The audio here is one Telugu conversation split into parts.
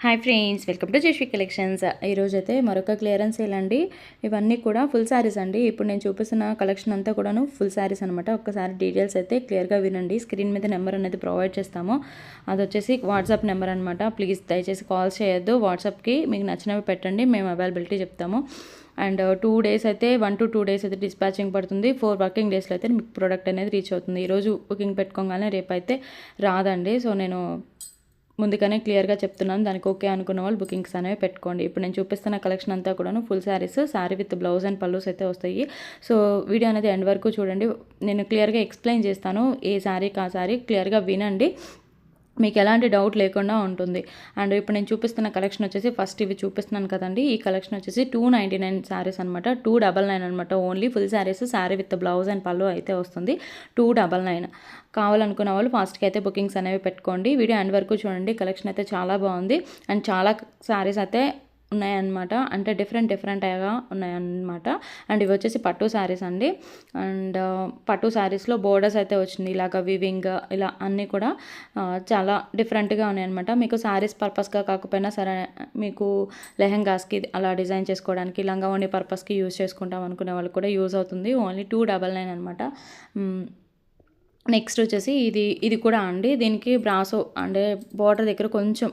Hi friends, welcome to Jeshvi collections. ఈరోజైతే మరొక క్లియరెన్స్ సేల్ అండి. ఇవన్నీ కూడా ఫుల్ శారీస్ అండి. ఇప్పుడు నేను చూపిస్తున్న కలెక్షన్ అంతా కూడాను ఫుల్ శారీస్ అనమాట. ఒక్కసారి డీటెయిల్స్ అయితే క్లియర్గా వినండి. స్క్రీన్ మీద నెంబర్ అనేది ప్రొవైడ్ చేస్తాము. అది వచ్చేసి వాట్సాప్ నెంబర్ అనమాట. ప్లీజ్ దయచేసి కాల్స్ చేయొద్దు. వాట్సాప్కి మీకు నచ్చినవి పెట్టండి, మేము అవైలబిలిటీ చెప్తాము. అండ్ 2 డేస్ అయితే 1 to 2 డేస్ అయితే డిస్పాచింగ్ పడుతుంది. 4 వర్కింగ్ డేస్లో అయితే మీకు ప్రోడక్ట్ అనేది రీచ్ అవుతుంది. ఈరోజు బుకింగ్ పెట్టుకోగానే రేపు అయితే రాదండి. సో నేను ముందుగానే క్లియర్గా చెప్తున్నాను. దానికి ఓకే అనుకున్న వాళ్ళు బుకింగ్స్ అనేవి పెట్టుకోండి. ఇప్పుడు నేను చూపిస్తున్న కలెక్షన్ అంతా కూడాను full saris, sari with blouse and pallus అయితే వస్తాయి. సో వీడియో అనేది ఎండ్ వరకు చూడండి. నేను క్లియర్గా ఎక్స్ప్లెయిన్ చేస్తాను. ఏ శారీకి ఆ శారీ క్లియర్గా వినండి, మీకు ఎలాంటి డౌట్ లేకుండా ఉంటుంది. అండ్ ఇప్పుడు నేను చూపిస్తున్న కలెక్షన్ వచ్చేసి ఫస్ట్ ఇవి చూపిస్తున్నాను కదండి. ఈ కలెక్షన్ వచ్చేసి 299 శారీస్ అనమాట. 299 అనమాట. Only full saris, sari with blouse and పళ్ళు అయితే వస్తుంది. 299 కావాలనుకున్న వాళ్ళు ఫాస్ట్గా అయితే బుకింగ్స్ అనేవి పెట్టుకోండి. వీడియో ఎండ్ వరకు చూడండి. కలెక్షన్ అయితే చాలా బాగుంది అండ్ చాలా శారీస్ అయితే ఉన్నాయన్నమాట. అంటే డిఫరెంట్గా ఉన్నాయన్నమాట. అండ్ ఇవి వచ్చేసి పట్టు శారీస్ అండి. అండ్ పట్టు శారీస్లో బోర్డర్స్ అయితే వచ్చింది, ఇలాగ వివింగ్ ఇలా అన్నీ కూడా చాలా డిఫరెంట్గా ఉన్నాయన్నమాట. మీకు శారీస్ పర్పస్గా కాకపోయినా సరే, మీకు లెహెంగాస్కి అలా డిజైన్ చేసుకోవడానికి, లంగావోణి పర్పస్కి యూజ్ చేసుకుంటాం అనుకునే వాళ్ళు కూడా యూజ్ అవుతుంది. ఓన్లీ 299 అనమాట. నెక్స్ట్ వచ్చేసి ఇది కూడా అండి. దీనికి బ్రాసో అంటే బార్డర్ దగ్గర కొంచెం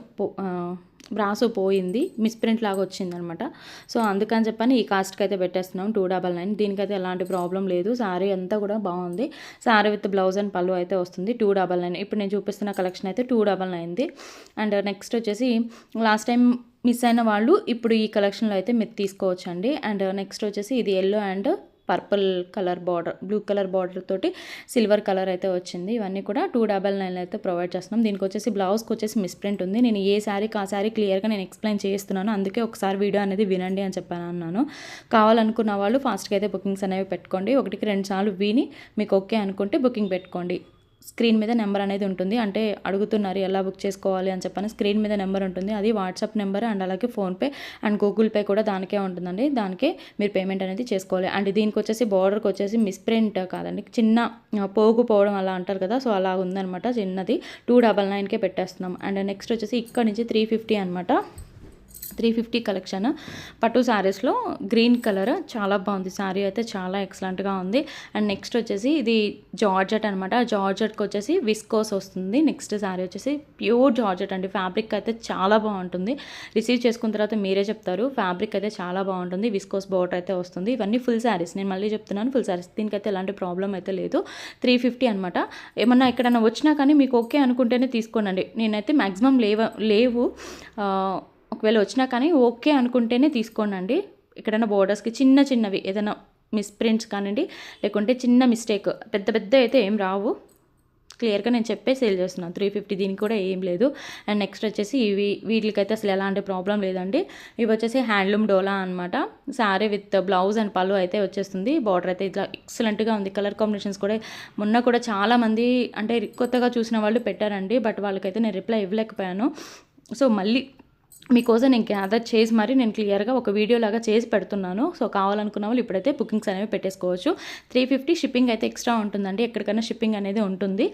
బ్రాసో పోయింది, మిస్ప్రింట్ లాగా వచ్చిందనమాట. సో అందుకని చెప్పని ఈ కాస్ట్కి అయితే పెట్టేస్తున్నాం 299. దీనికైతే ఎలాంటి ప్రాబ్లం లేదు. శారీ అంతా కూడా బాగుంది. శారీ విత్ బ్లౌజ్ అండ్ పళ్ళు అయితే వస్తుంది 299. ఇప్పుడు నేను చూపిస్తున్న కలెక్షన్ అయితే 299. అండ్ నెక్స్ట్ వచ్చేసి లాస్ట్ టైం మిస్ అయిన వాళ్ళు ఇప్పుడు ఈ కలెక్షన్లో అయితే మీరు తీసుకోవచ్చు అండి. అండ్ నెక్స్ట్ వచ్చేసి ఇది yellow and purple colour border, blue colour border తోటి సిల్వర్ కలర్ అయితే వచ్చింది. ఇవన్నీ కూడా 299 అయితే ప్రొవైడ్ చేస్తున్నాం. దీనికి వచ్చేసి బ్లౌజ్కి వచ్చేసి మిస్ప్రింట్ ఉంది. నేను ఏ శారీకి ఆ శారీ క్లియర్గా నేను ఎక్స్ప్లెయిన్ చేస్తున్నాను, అందుకే ఒకసారి వీడియో అనేది వినండి అని చెప్పాను అన్నాను. కావాలనుకున్న వాళ్ళు ఫాస్ట్గా అయితే బుకింగ్స్ అనేవి పెట్టుకోండి. 1-2 సార్లు విని మీకు ఓకే అనుకుంటే బుకింగ్ పెట్టుకోండి. స్క్రీన్ మీద నెంబర్ అనేది ఉంటుంది. అంటే అడుగుతున్నారు ఎలా బుక్ చేసుకోవాలి అని చెప్పని, స్క్రీన్ మీద నెంబర్ ఉంటుంది. అది వాట్సాప్ నెంబర్ అండ్ అలాగే ఫోన్పే అండ్ గూగుల్ పే కూడా దానికే ఉంటుందండి. దానికే మీరు పేమెంట్ అనేది చేసుకోవాలి. అండ్ దీనికి వచ్చేసి బార్డర్కి వచ్చేసి మిస్ప్రింట్ కాదండి, చిన్న పోగు పోవడం అలా అంటారు కదా, సో అలా ఉందనమాట. చిన్నది 299కే పెట్టేస్తున్నాం. అండ్ నెక్స్ట్ వచ్చేసి ఇక్కడ నుంచి 350 అనమాట. 350 కలెక్షన్ పట్టు శారీస్లో గ్రీన్ కలర్ చాలా బాగుంది. శారీ అయితే చాలా ఎక్సలెంట్గా ఉంది. అండ్ నెక్స్ట్ వచ్చేసి ఇది జార్జెట్ అనమాట. జార్జెట్కి వచ్చేసి విస్కోస్ వస్తుంది. నెక్స్ట్ శారీ వచ్చేసి ప్యూర్ జార్జెట్ అండి. ఫ్యాబ్రిక్ అయితే చాలా బాగుంటుంది. రిసీవ్ చేసుకున్న తర్వాత మీరే చెప్తారు. ఫ్యాబ్రిక్ అయితే చాలా బాగుంటుంది. విస్కోస్ బోర్డర్ అయితే వస్తుంది. ఇవన్నీ ఫుల్ శారీస్, నేను మళ్ళీ చెప్తున్నాను ఫుల్ శారీస్. దీనికైతే ఎలాంటి ప్రాబ్లం అయితే లేదు. 350 అనమాట. ఏమన్నా ఎక్కడైనా వచ్చినా కానీ మీకు ఓకే అనుకుంటేనే తీసుకోనండి. నేనైతే మ్యాక్సిమం లేవు, ఒకవేళ వచ్చినా కానీ ఓకే అనుకుంటేనే తీసుకోండి. ఎక్కడైనా బోర్డర్స్కి చిన్నవి ఏదైనా మిస్ప్రింట్స్ కానివ్వండి, లేకుంటే చిన్న మిస్టేక్, పెద్ద అయితే ఏం రావు. క్లియర్గా నేను చెప్పే సేల్ చేస్తున్నాను. 350 దీనికి కూడా ఏం లేదు. అండ్ నెక్స్ట్ వచ్చేసి వీటికైతే అసలు ఎలాంటి ప్రాబ్లం లేదండి. ఇవి వచ్చేసి హ్యాండ్లూమ్ డోలా అనమాట. శారీ విత్ బ్లౌజ్ అండ్ పళ్ళు అయితే వచ్చేస్తుంది. బార్డర్ అయితే ఇట్లా ఎక్సలెంట్గా ఉంది. కలర్ కాంబినేషన్స్ కూడా మొన్న కూడా చాలామంది అంటే కొత్తగా చూసిన వాళ్ళు పెట్టారండి, బట్ వాళ్ళకైతే నేను రిప్లై ఇవ్వలేకపోయాను. సో మళ్ళీ మీకోసం నేను గ్యాదర్ చేసి మరి నేను క్లియర్గా ఒక వీడియో లాగా చేసి పెడుతున్నాను. సో కావాలనుకున్న వాళ్ళు ఇప్పుడైతే బుకింగ్స్ అనేవి పెట్టేసుకోవచ్చు. 350 షిప్పింగ్ అయితే ఎక్స్ట్రా ఉంటుందండి. ఎక్కడికైనా షిప్పింగ్ అనేది ఉంటుంది,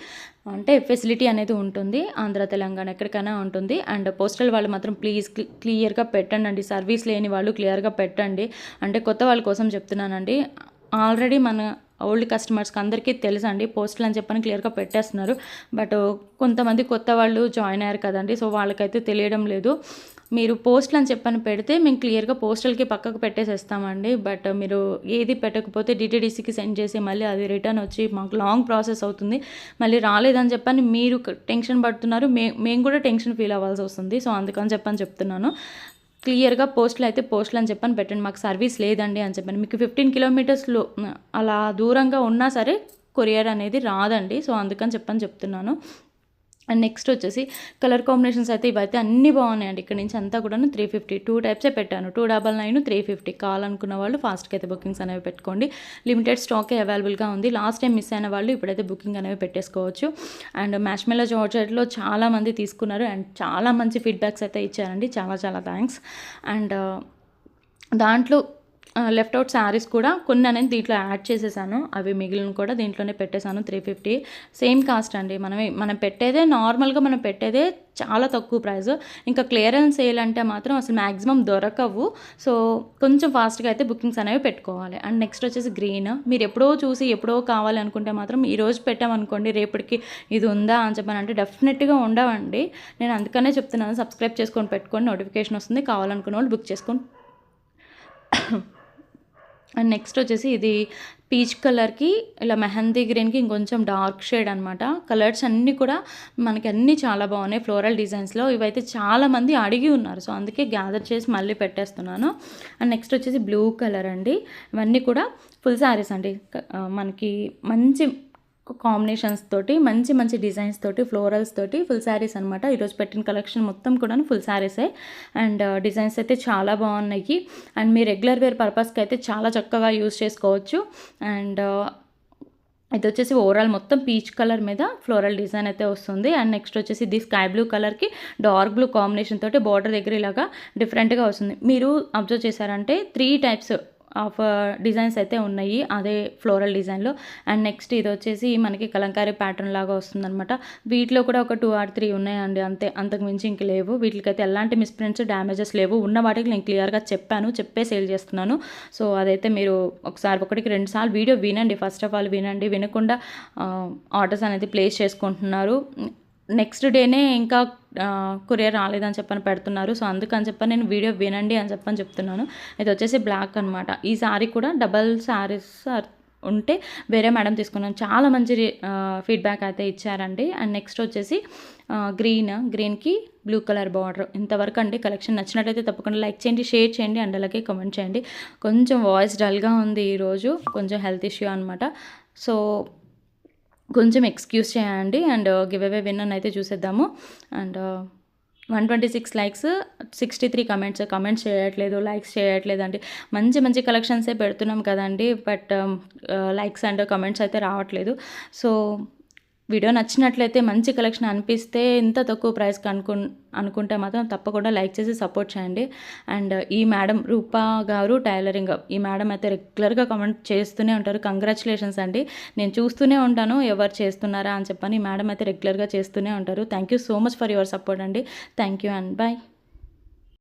అంటే ఫెసిలిటీ అనేది ఉంటుంది. ఆంధ్ర తెలంగాణ ఎక్కడికైనా ఉంటుంది. అండ్ పోస్టల్ వాళ్ళు మాత్రం ప్లీజ్ క్లియర్గా పెట్టండి. సర్వీస్ లేని వాళ్ళు క్లియర్గా పెట్టండి. అంటే కొత్త వాళ్ళ కోసం చెప్తున్నానండి. ఆల్రెడీ మన ఓల్డ్ కస్టమర్స్కి అందరికీ తెలుసండి, పోస్టులు అని చెప్పని క్లియర్గా పెట్టేస్తున్నారు. బట్ కొంతమంది కొత్త వాళ్ళు జాయిన్ అయ్యారు కదండి, సో వాళ్ళకైతే తెలియడం లేదు. మీరు పోస్టులు అని చెప్పని పెడితే మేము క్లియర్గా పోస్టల్కి పక్కకు పెట్టేసేస్తామండి. బట్ మీరు ఏది పెట్టకపోతే డిటీడీసీకి సెండ్ చేసి మళ్ళీ అది రిటర్న్ వచ్చి మాకు లాంగ్ ప్రాసెస్ అవుతుంది. మళ్ళీ రాలేదని చెప్పని మీరు టెన్షన్ పడుతున్నారు, మేము కూడా టెన్షన్ ఫీల్ అవ్వాల్సి వస్తుంది. సో అందుకని చెప్పని చెప్తున్నాను. క్లియర్గా పోస్టులు అయితే పోస్టులు అని చెప్పని పెట్టండి. మాకు సర్వీస్ లేదండి అని చెప్పండి. మీకు 15 కిలోమీటర్స్లో అలా దూరంగా ఉన్నా సరే కొరియర్ అనేది రాదండి. సో అందుకని చెప్పని చెప్తున్నాను. అండ్ నెక్స్ట్ వచ్చేసి కలర్ కాంబినేషన్స్ అయితే ఇవైతే అన్నీ బాగున్నాయండి. ఇక్కడ నుంచి అంతా కూడా 350, 2 టైప్సే పెట్టాను. 299, 350. కావాలనుకున్న వాళ్ళు ఫాస్ట్గా అయితే బుకింగ్స్ అనేవి పెట్టుకోండి. లిమిటెడ్ స్టాకే అవైలబుల్గా ఉంది. లాస్ట్ టైం మిస్ అయిన వాళ్ళు ఇప్పుడైతే బుకింగ్ అనేవి పెట్టేసుకోవచ్చు. అండ్ మ్యాష్మెల్లో జార్జెట్లో చాలామంది తీసుకున్నారు అండ్ చాలా మంచి ఫీడ్బ్యాక్స్ అయితే ఇచ్చారండి. చాలా థ్యాంక్స్. అండ్ దాంట్లో లెఫ్ట్ అవుట్ శారీస్ కూడా కొన్ని అనేది దీంట్లో యాడ్ చేసేసాను. అవి మిగిలిన కూడా దీంట్లోనే పెట్టేశాను. 350 సేమ్ కాస్ట్ అండి. మనం పెట్టేదే నార్మల్గా మనం పెట్టేదే చాలా తక్కువ ప్రైస్. ఇంకా క్లియరెన్స్ సేల్ అంటే మాత్రం అసలు మ్యాక్సిమం దొరకవు. సో కొంచెం ఫాస్ట్గా అయితే బుకింగ్స్ అనేవి పెట్టుకోవాలి. అండ్ నెక్స్ట్ వచ్చేసి గ్రీన్. మీరు ఎప్పుడో చూసి ఎప్పుడో కావాలి అనుకుంటే మాత్రం ఈరోజు పెట్టామనుకోండి రేపటికి ఇది ఉందా అని చెప్పని అంటే డెఫినెట్గా ఉండవండి. నేను అందుకనే చెప్తున్నాను, సబ్స్క్రైబ్ చేసుకొని పెట్టుకొని నోటిఫికేషన్ వస్తుంది, కావాలనుకున్న వాళ్ళు బుక్ చేసుకొని. అండ్ నెక్స్ట్ వచ్చేసి ఇది పీచ్ కలర్కి ఇలా మెహందీ గ్రీన్కి ఇంకొంచెం డార్క్ షేడ్ అనమాట. కలర్స్ అన్నీ కూడా మనకి అన్నీ చాలా బాగున్నాయి ఫ్లోరల్ డిజైన్స్లో. ఇవైతే చాలామంది అడిగి ఉన్నారు, సో అందుకే గ్యాదర్ చేసి మళ్ళీ పెట్టేస్తున్నాను. అండ్ నెక్స్ట్ వచ్చేసి బ్లూ కలర్ అండి. ఇవన్నీ కూడా ఫుల్ శారీస్ అండి. మనకి మంచి కాంబినేషన్స్ తోటి మంచి మంచి డిజైన్స్ తోటి ఫ్లోరల్స్ తోటి ఫుల్ శారీస్ అనమాట. ఈరోజు పెట్టిన కలెక్షన్ మొత్తం కూడా ఫుల్ శారీసే. అండ్ డిజైన్స్ అయితే చాలా బాగున్నాయి. అండ్ మీ రెగ్యులర్ వేర్ పర్పస్కి అయితే చాలా చక్కగా యూస్ చేసుకోవచ్చు. అండ్ ఇది వచ్చేసి ఓవరాల్ మొత్తం పీచ్ కలర్ మీద ఫ్లోరల్ డిజైన్ అయితే వస్తుంది. అండ్ నెక్స్ట్ వచ్చేసి ఇది స్కై బ్లూ కలర్కి డార్క్ బ్లూ కాంబినేషన్ తోటి బార్డర్ దగ్గర ఇలాగా డిఫరెంట్గా వస్తుంది. మీరు అబ్జర్వ్ చేశారంటే 3 టైప్స్ ఆఫ్ డిజైన్స్ అయితే ఉన్నాయి అదే ఫ్లోరల్ డిజైన్లో. అండ్ నెక్స్ట్ ఇది వచ్చేసి మనకి కలంకారీ ప్యాటర్న్ లాగా వస్తుందన్నమాట. వీటిలో కూడా ఒక 2 or 3 ఉన్నాయండి, అంతే, అంతకు మించి ఇంక లేవు. వీటికైతే ఎలాంటి మిస్ప్రింట్స్ డ్యామేజెస్ లేవు. ఉన్న వాటికి నేను క్లియర్గా చెప్పే సేల్ చేస్తున్నాను. సో అదైతే మీరు ఒకసారి 1-2 సార్లు వీడియో వినండి. ఫస్ట్ ఆఫ్ ఆల్ వినండి, వినకుండా ఆర్డర్స్ అనేది ప్లేస్ చేసుకుంటున్నారు. నెక్స్ట్ డేనే ఇంకా కొరియర్ రాలేదని చెప్పని పెడుతున్నారు. సో అందుకని చెప్పని నేను వీడియో వినండి అని చెప్తున్నాను. ఇది వచ్చేసి బ్లాక్ అనమాట. ఈ శారీ కూడా డబల్ శారీస్ ఉంటే వేరే మేడం తీసుకున్నాను. చాలా మంచి ఫీడ్బ్యాక్ అయితే ఇచ్చారండి. అండ్ నెక్స్ట్ వచ్చేసి గ్రీన్కి బ్లూ కలర్ బార్డర్. ఇంతవరకు అండి కలెక్షన్ నచ్చినట్లయితే తప్పకుండా లైక్ చేయండి, షేర్ చేయండి, అండ్ అలాగే కామెంట్ చేయండి. కొంచెం వాయిస్ డల్గా ఉంది ఈరోజు, కొంచెం హెల్త్ ఇష్యూ అనమాట. సో కొంచెం ఎక్స్క్యూజ్ చేయండి. అండ్ గివ్ అవే విన్నర్ అయితే చూసేద్దాము. అండ్ 126 లైక్స్, 63 కమెంట్స్ చేయట్లేదు, లైక్స్ చేయట్లేదు అండి. మంచి మంచి కలెక్షన్సే పెడుతున్నాం కదండి, బట్ లైక్స్ అండ్ కమెంట్స్ అయితే రావట్లేదు. సో వీడియో నచ్చినట్లయితే మంచి కలెక్షన్ అనిపిస్తే ఇంత తక్కువ ప్రైస్కి అనుకుంటే మాత్రం తప్పకుండా లైక్ చేసి సపోర్ట్ చేయండి. అండ్ ఈ మేడం రూపా గారు టైలరింగ్, ఈ మేడం అయితే రెగ్యులర్గా కామెంట్ చేస్తూనే ఉంటారు. కంగ్రాచులేషన్స్ అండి, నేను చూస్తూనే ఉంటాను ఎవరు చేస్తున్నారా అని చెప్పని. ఈ మేడం అయితే రెగ్యులర్గా చేస్తూనే ఉంటారు. Thank you so much for your support అండి. Thank you and bye.